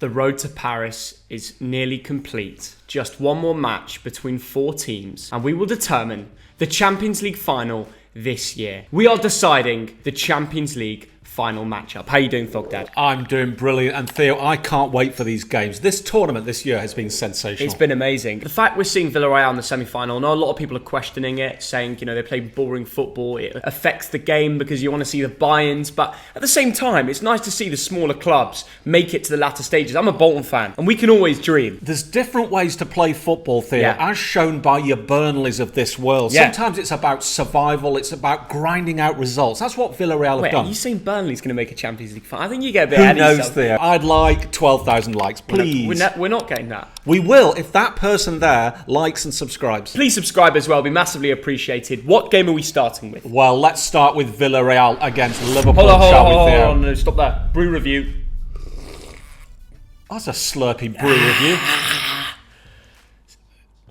The road to Paris is nearly complete. Just one more match between 4 teams, and we will determine the Champions League final this year. We are deciding the Champions League final matchup. How are you doing, Thogden? I'm doing brilliant, and Theo, I can't wait for these games. This tournament this year has been sensational. It's been amazing. The fact we're seeing Villarreal in the semi-final, I know a lot of people are questioning it, saying, they play boring football, it affects the game because you want to see the buy-ins, but at the same time, it's nice to see the smaller clubs make it to the latter stages. I'm a Bolton fan, and we can always dream. There's different ways to play football, Theo, as shown by your Burnleys of this world. Yeah. Sometimes it's about survival, it's about grinding out results. That's what Villarreal have done. Are you saying Burnley's going to make a Champions League final? I think you get a bit ahead Who of knows, yourself. Theo? I'd like 12,000 likes, please. We're not getting that. We will if that person there likes and subscribes. Please subscribe as well, be massively appreciated. What game are we starting with? Well, let's start with Villarreal against Liverpool, Hold Theo? on, no, stop there. Brew review. That's a slurpy brew review.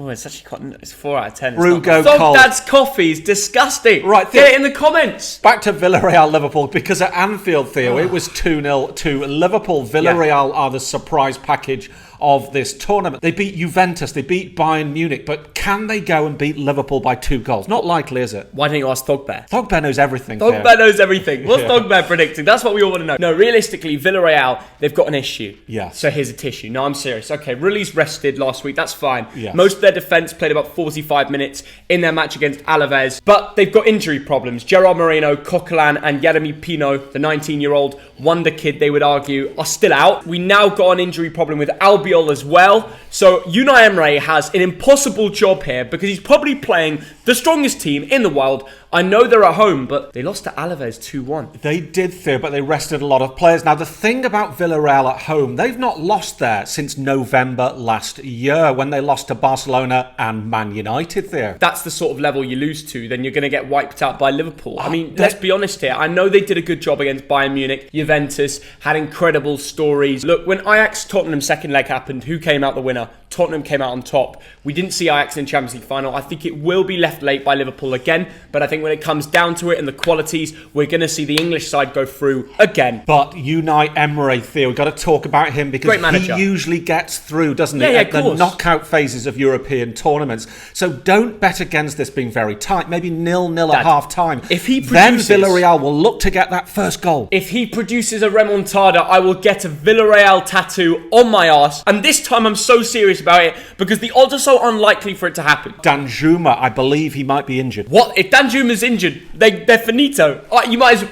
Oh, it's actually quite... It's 4 out of 10. Brew go cold. Dad's coffee is disgusting. Right, get it in the comments. Back to Villarreal, Liverpool, because at Anfield, Theo, it was 2-0 to Liverpool. Villarreal are the surprise package of this tournament. They beat Juventus, they beat Bayern Munich, but can they go and beat Liverpool by 2 goals? Not likely, is it? Why don't you ask Thogbear? Thogbear knows everything. Thogbear knows everything. What's Thogbear predicting? That's what we all want to know. No, realistically, Villarreal, they've got an issue. Yeah. So here's a tissue. No, I'm serious. Okay, Rulli's rested last week. That's fine. Yes. Most of their defence played about 45 minutes in their match against Alaves, but they've got injury problems. Gerard Moreno, Coquelin, and Yeremy Pino, the 19-year-old wonder kid, they would argue, are still out. We now got an injury problem with Albiol as well. So Unai Emery has an impossible job here because he's probably playing the strongest team in the world. I know they're at home, but they lost to Alaves 2-1. They did, Theo, but they rested a lot of players. Now, the thing about Villarreal at home, they've not lost there since November last year when they lost to Barcelona and Man United, Theo. That's the sort of level you lose to, then you're going to get wiped out by Liverpool. I mean, let's be honest here. I know they did a good job against Bayern Munich. Juventus had incredible stories. Look, when Ajax-Tottenham second leg happened, who came out the winner? Tottenham came out on top. We didn't see Ajax in the Champions League final. I think it will be left late by Liverpool again, but I think when it comes down to it and the qualities, we're going to see the English side go through again. But Unai Emery, Theo, we've got to talk about him because he usually gets through, doesn't he? At the knockout phases of European tournaments. So don't bet against this being very tight. Maybe 0-0 at half time. If he then Villarreal will look to get that first goal. If he produces a remontada, I will get a Villarreal tattoo on my arse. And this time I'm so serious about it because the odds are so unlikely for it to happen. Danjuma, I believe he might be injured. What? If Danjuma's injured, they're finito.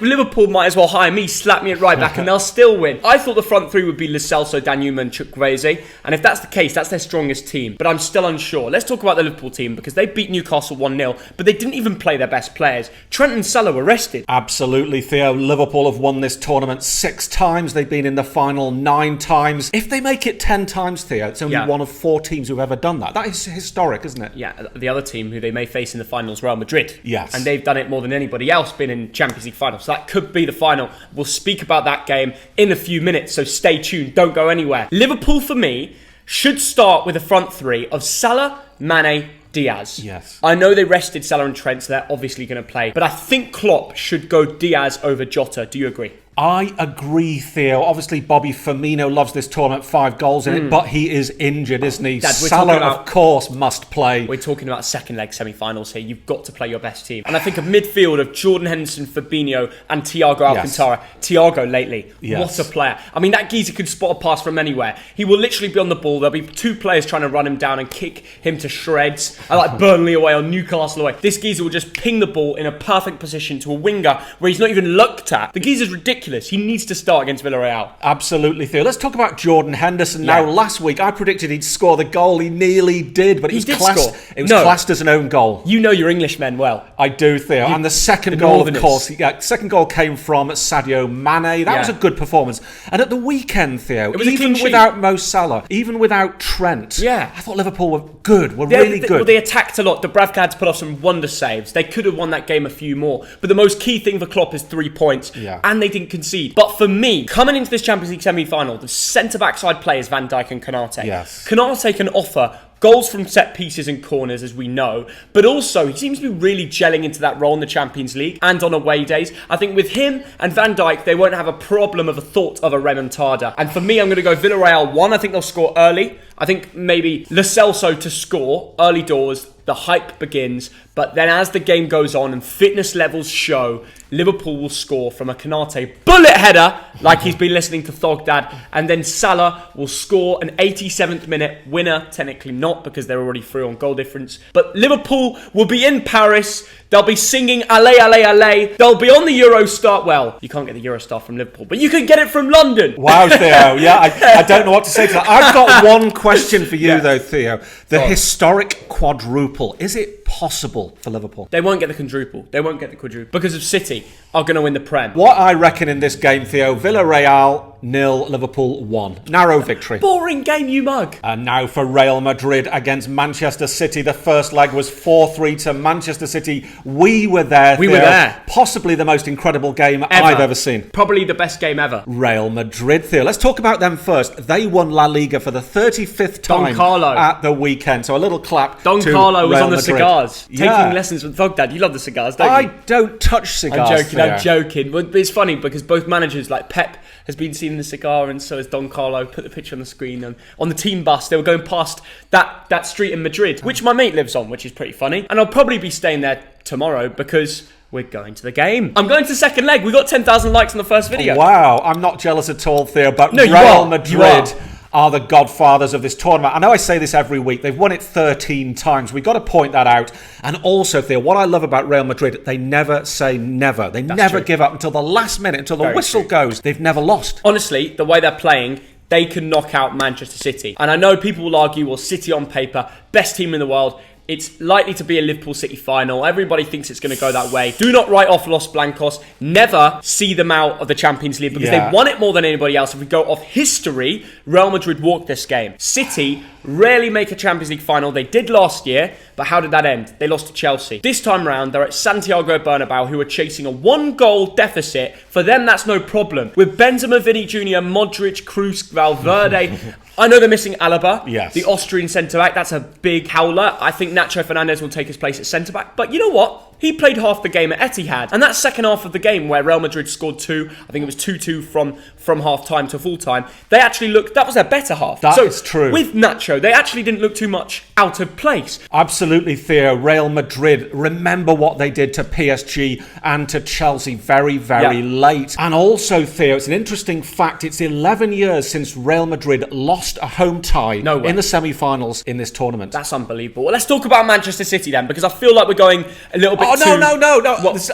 Liverpool might as well hire me, slap me at right back, and they'll still win. I thought the front three would be Lo Celso, Danjuma, and Chukwueze, and if that's the case, that's their strongest team. But I'm still unsure. Let's talk about the Liverpool team because they beat Newcastle 1-0, but they didn't even play their best players. Trent and Salah were rested. Absolutely, Theo. Liverpool have won this tournament 6 times. They've been in the final 9 times. If they make it 10 times, Theo, it's only one of 4 teams who've ever done that. That is historic, isn't it? Yeah, the other team who they may face in the finals, Real Madrid. Yes. And they've done it more than anybody else, been in Champions League finals. So that could be the final. We'll speak about that game in a few minutes, so stay tuned. Don't go anywhere. Liverpool, for me, should start with a front three of Salah, Mane, Diaz. Yes. I know they rested Salah and Trent, so they're obviously going to play. But I think Klopp should go Diaz over Jota. Do you agree? I agree, Theo. Obviously, Bobby Firmino loves this tournament, 5 goals in it, but he is injured, isn't he? Dad, Salah, of course, must play. We're talking about second leg semi-finals here. You've got to play your best team. And I think a midfield of Jordan Henderson, Fabinho, and Thiago Alcantara. Thiago lately, what a player. I mean, that geezer could spot a pass from anywhere. He will literally be on the ball. There'll be 2 players trying to run him down and kick him to shreds. I like Burnley away or Newcastle away. This geezer will just ping the ball in a perfect position to a winger where he's not even looked at. The geezer's ridiculous. He needs to start against Villarreal. Absolutely, Theo. Let's talk about Jordan Henderson now. Last week, I predicted he'd score the goal. He nearly did, but it was classed as an own goal. You know your Englishmen well. I do, Theo. And the second goal, of course, second goal came from Sadio Mane. That was a good performance. And at the weekend, Theo, it was even without Mo Salah, even without Trent, I thought Liverpool were good, really good. Well, they attacked a lot. Dubravka had to put off some wonder saves. They could have won that game a few more. But the most key thing for Klopp is 3 points. And they didn't concede. But for me, coming into this Champions League semi-final, the centre-back side players Van Dijk and Konate. Yes. Konate can offer Goals from set pieces and corners, as we know. But also, he seems to be really gelling into that role in the Champions League and on away days. I think with him and Van Dijk, they won't have a problem of a thought of a remontada. And for me, I'm going to go Villarreal 1. I think they'll score early. I think maybe Lo Celso to score early doors. The hype begins, but then as the game goes on and fitness levels show, Liverpool will score from a Konate bullet header, like he's been listening to Thogdad, and then Salah will score an 87th minute winner, technically not because they're already through on goal difference. But Liverpool will be in Paris, they'll be singing Allez, Allez, Allez, they'll be on the Eurostar. Well, you can't get the Eurostar from Liverpool, but you can get it from London. Wow, Theo, yeah, I don't know what to say to that. I've got one question for you though, Theo. The historic quadruple, is it possible for Liverpool? They won't get the quadruple. They won't get the quadruple because of City are going to win the Prem. What I reckon in this game, Theo, Villarreal 0, Liverpool 1. Narrow victory. Boring game, you mug. And now for Real Madrid against Manchester City. The first leg was 4-3 to Manchester City. We were there, We Theo. were there. Possibly the most incredible game I've ever seen. Probably the best game ever. Real Madrid, Theo. Let's talk about them first. They won La Liga for the 35th time Don Carlo. at the weekend. So a little clap Don to Carlo was Real on the Madrid. cigars, Yeah. taking lessons from Thogdad. You love the cigars, don't I you? don't touch cigars. I'm joking. But it's funny because both managers, like Pep, has been seeing the cigar, and so has Don Carlo. Put the picture on the screen. And on the team bus, they were going past that street in Madrid, which my mate lives on, which is pretty funny. And I'll probably be staying there tomorrow because we're going to the game. I'm going to the second leg. We got 10,000 likes on the first video. Wow, I'm not jealous at all, Theo, but No, you Real are. Madrid are the godfathers of this tournament. I know I say this every week. They've won it 13 times. We've got to point that out. And also, Theo, what I love about Real Madrid, they never say never. They never give up until the last minute, until the whistle goes. They've never lost. Honestly, the way they're playing, they can knock out Manchester City. And I know people will argue, well, City on paper, best team in the world. It's likely to be a Liverpool City final. Everybody thinks it's going to go that way. Do not write off Los Blancos. Never see them out of the Champions League because they've won it more than anybody else. If we go off history, Real Madrid walked this game. City rarely make a Champions League final. They did last year, but how did that end? They lost to Chelsea. This time round, they're at Santiago Bernabeu, who are chasing a 1-goal deficit. For them, that's no problem. With Benzema, Vini Jr., Modric, Kroos, Valverde. I know they're missing Alaba, the Austrian centre-back. That's a big howler. I think Nacho Fernandez will take his place at centre-back. But you know what? He played half the game at Etihad. And that second half of the game where Real Madrid scored 2, I think it was 2-2 from half-time to full-time, they actually looked, that was their better half. That is true. With Nacho, they actually didn't look too much out of place. Absolutely, Theo. Real Madrid, remember what they did to PSG and to Chelsea very, very late. And also, Theo, it's an interesting fact. It's 11 years since Real Madrid lost a home tie in the semi-finals in this tournament. That's unbelievable. Well, let's talk about Manchester City then, because I feel like we're going a little bit no.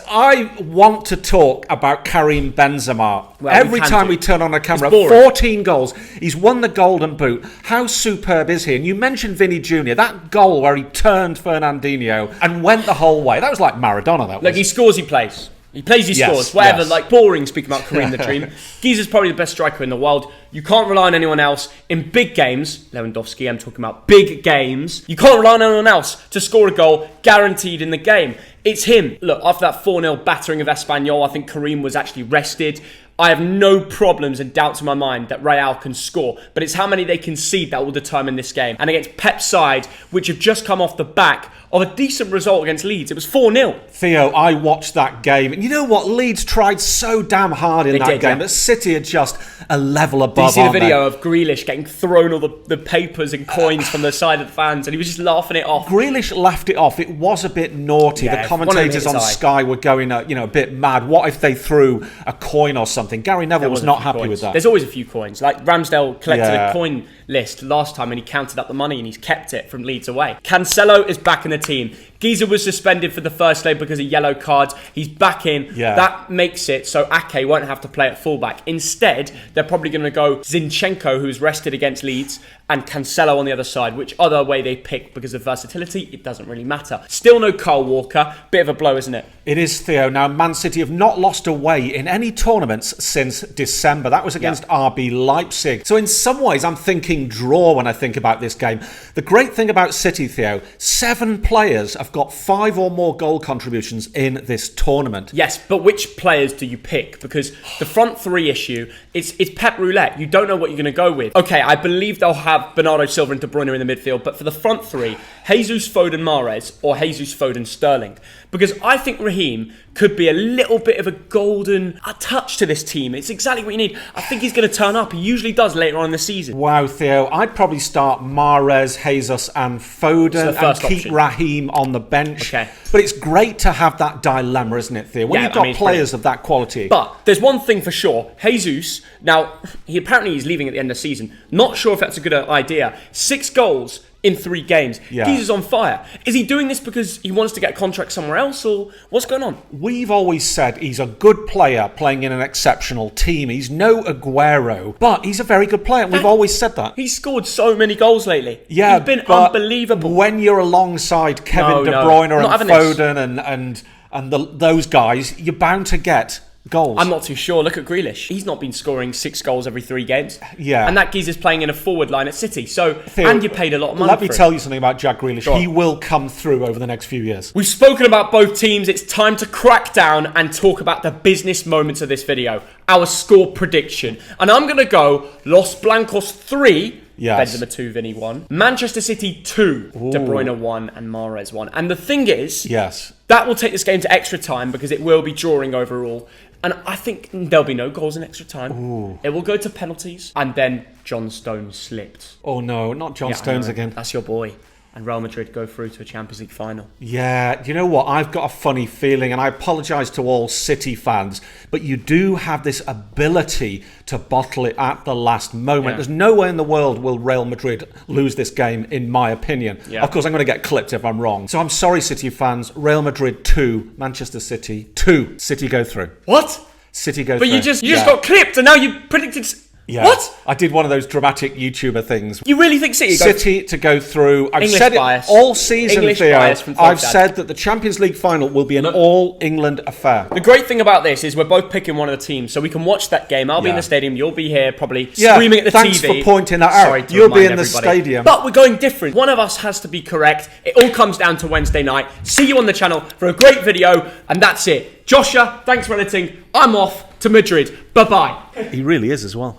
I want to talk about Karim Benzema. Well, every time we turn on a camera, 14 goals. He's won the Golden Boot. How superb is he? And you mentioned Vini Jr. That goal where he turned Fernandinho and went the whole way. That was like Maradona, that was. Look, he scores, he plays. He plays, he scores. Whatever, like boring speaking about Karim the Dream. Geezer's probably the best striker in the world. You can't rely on anyone else. In big games, Lewandowski, I'm talking about big games, you can't rely on anyone else to score a goal guaranteed in the game. It's him. Look, after that 4-0 battering of Espanyol, I think Karim was actually rested. I have no problems and doubts in my mind that Real can score, but it's how many they concede that will determine this game. And against Pep's side, which have just come off the back of a decent result against Leeds, it was 4-0. Theo, I watched that game, and you know what? Leeds tried so damn hard in that game that City are just a level above. Did you see the video of Grealish getting thrown all the papers and coins from the side of the fans, and he was just laughing it off? Grealish laughed it off. It was a bit naughty. The commentators on Sky were going, a bit mad. What if they threw a coin or something? Gary Neville was not happy with that. There's always a few coins. Like Ramsdale collected a coin list last time and he counted up the money and he's kept it from Leeds away. Cancelo is back in the team. Geezer was suspended for the first leg because of yellow cards. He's back in. That makes it so Ake won't have to play at fullback. Instead, they're probably going to go Zinchenko, who's rested against Leeds, and Cancelo on the other side. Which other way they pick because of versatility, it doesn't really matter. Still no Kyle Walker. Bit of a blow, isn't it? It is, Theo. Now, Man City have not lost away in any tournaments since December. That was against RB Leipzig. So in some ways, I'm thinking intriguing draw when I think about this game. The great thing about City, Theo, 7 players have got 5 or more goal contributions in this tournament. Yes, but which players do you pick? Because the front 3 issue, it's Pep roulette. You don't know what you're going to go with. Okay, I believe they'll have Bernardo Silva and De Bruyne in the midfield, but for the front 3, Jesus, Foden, Mahrez, or Jesus, Foden, Sterling. Because I think Raheem could be a little bit of a golden touch to this team. It's exactly what you need. I think he's going to turn up. He usually does later on in the season. Wow, Theo. I'd probably start Mahrez, Jesus and Foden and keep Raheem on the bench. Okay. But it's great to have that dilemma, isn't it, Theo? When you've got players of that quality. But there's one thing for sure. Jesus, now, he's leaving at the end of the season. Not sure if that's a good idea. 6 goals in 3 games. Yeah. Jesus on fire. Is he doing this because he wants to get a contract somewhere else, or what's going on? We've always said he's a good player playing in an exceptional team. He's no Aguero, but he's a very good player. We've always said that. He's scored so many goals lately. Yeah, he's been unbelievable. When you're alongside Kevin De Bruyne and Foden and those guys, you're bound to get goals. I'm not too sure. Look at Grealish. He's not been scoring 6 goals every 3 games. Yeah. And that geezer's playing in a forward line at City. So, Theo, and you paid a lot of money. Let me tell you something about Jack Grealish. He will come through over the next few years. We've spoken about both teams. It's time to crack down and talk about the business moments of this video. Our score prediction. And I'm going to go Los Blancos 3. Yes. Benzema 2, Vinny 1. Manchester City 2, De Bruyne 1 and Mahrez 1. And the thing is, that will take this game to extra time because it will be drawing overall. And I think there'll be no goals in extra time. Ooh. It will go to penalties. And then John Stones slipped. Oh no, not John Stones again. That's your boy. And Real Madrid go through to a Champions League final. Yeah, you know what? I've got a funny feeling, and I apologise to all City fans, but you do have this ability to bottle it at the last moment. There's no way in the world will Real Madrid lose this game, in my opinion. Of course, I'm going to get clipped if I'm wrong. So I'm sorry, City fans. Real Madrid 2, Manchester City 2. City go through. What? City go through. But you just got clipped, and now you predicted... Yeah. What? I did one of those dramatic YouTuber things. You really think City to go through? I've English said bias. it all season, English Theo. bias from I've said that the Champions League final will be an all-England affair. The great thing about this is we're both picking one of the teams, so we can watch that game. I'll be in the stadium, you'll be here probably screaming at the thanks TV. Thanks for pointing that out. Sorry to you'll be in everybody. the stadium. But we're going different. One of us has to be correct. It all comes down to Wednesday night. See you on the channel for a great video, and that's it. Joshua, thanks for editing. I'm off to Madrid. Bye-bye. He really is as well.